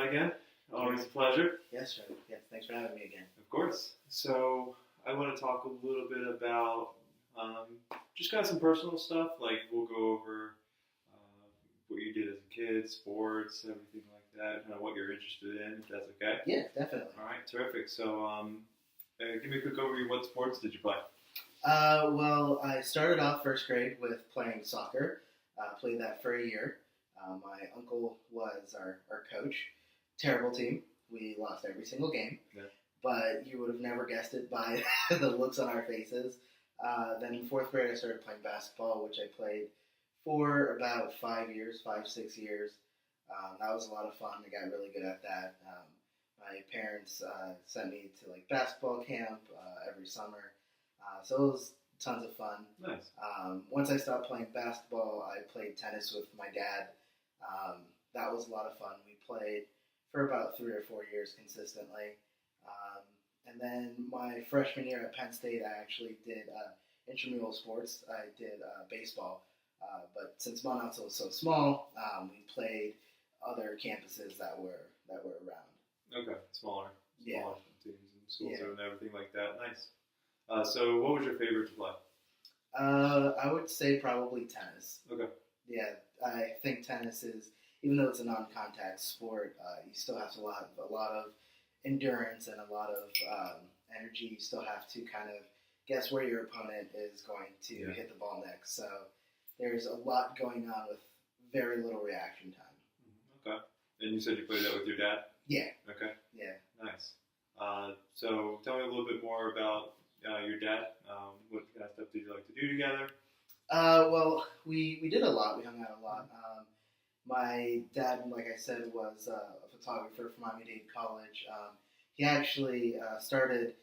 again. Always a pleasure. Yes, sir. Yes, thanks for having me again. Of course. So I want to talk a little bit about just kind of some personal stuff. Like we'll go over what you did as a kid, sports, everything like that, kind of what you're interested in, if that's okay. Yeah, definitely. All right, terrific. So give me a quick overview. What sports did you play? Well, I started off first grade with playing soccer. Played that for a year. My uncle was our coach. Terrible team. We lost every single game. Yeah. But you would have never guessed it by the looks on our faces. Then in fourth grade, I started playing basketball, which I played for about 5 years, 6 years. That was a lot of fun. I got really good at that. My parents sent me to like basketball camp every summer. So it was tons of fun. Nice. Once I stopped playing basketball, I played tennis with my dad. That was a lot of fun. We played for about 3 or 4 years consistently. And then my freshman year at Penn State, I actually did intramural sports. I did baseball. But since Monmouth was so small, we played other campuses that were around. Okay, smaller Yeah. teams and schools Yeah. and everything like that. Nice. So what was your favorite to play? I would say probably tennis. Okay. Yeah, I think tennis is, even though it's a non-contact sport, you still have a lot of endurance and a lot of energy. You still have to kind of guess where your opponent is going to hit the ball next. So there's a lot going on with very little reaction time. Okay. And you said you played that with your dad? Yeah. Okay. Yeah. Nice. So tell me a little bit more about your dad. What kind of stuff did you like to do together? Well, we did a lot. We hung out a lot. My dad, like I said, was a photographer from Miami-Dade College. He actually started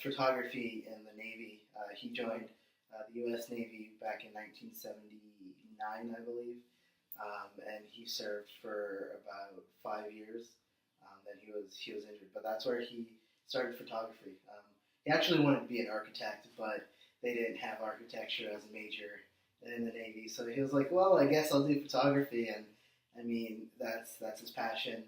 photography in the Navy. He joined the U.S. Navy back in 1979, I believe, and he served for about 5 years. Then he was injured, but that's where he started photography. He actually wanted to be an architect, but they didn't have architecture as a major in the Navy, so he was like, "Well, I guess I'll do photography." And I mean, that's his passion.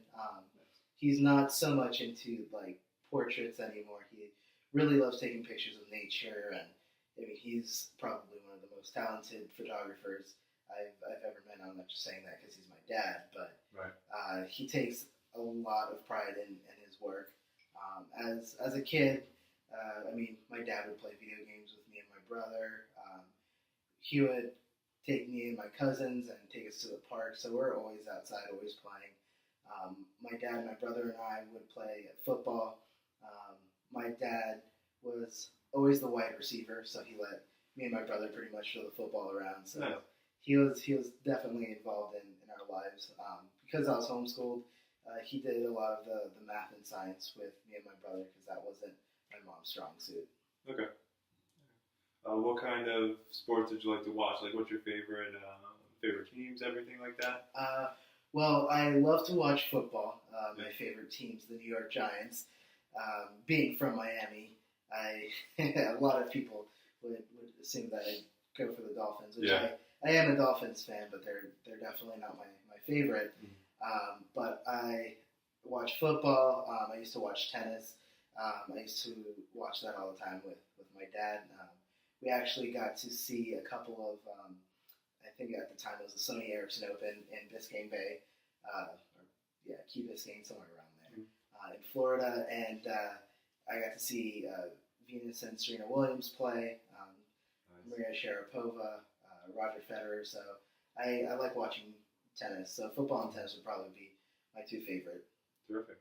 He's not so much into like portraits anymore. He really loves taking pictures of nature, and I mean, he's probably one of the most talented photographers I've ever met. I'm not just saying that because he's my dad, but Right. He takes a lot of pride in his work. As a kid, I mean, my dad would play video games with me and my brother. He would take me and my cousins and take us to the park, so we're always outside, always playing. My dad, my brother, and I would play football. My dad was always the wide receiver, so he let me and my brother pretty much throw the football around. So Nice. he was definitely involved in our lives. Because I was homeschooled, he did a lot of the math and science with me and my brother because that wasn't my mom's strong suit. Okay. What kind of sports did you like to watch? Like, what's your favorite teams, everything like that? Well, I love to watch football. My favorite team's the New York Giants. Being from Miami, a lot of people would assume that I'd go for the Dolphins, which I am a Dolphins fan, but they're definitely not my favorite. But I watch football. I used to watch tennis. I used to watch that all the time with my dad. We actually got to see a couple of, I think at the time it was the Sony Ericsson Open in Biscayne Bay, Key Biscayne, somewhere around there, in Florida. And I got to see Venus and Serena Williams play, Maria Sharapova, Roger Federer. So I like watching tennis. So football and tennis would probably be my two favorite. Terrific.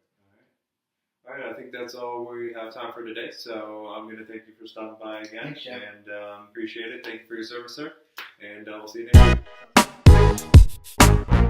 All right, I think that's all we have time for today. So I'm going to thank you for stopping by again. Thanks, Jeff. And appreciate it. Thank you for your service, sir. And we'll see you next time.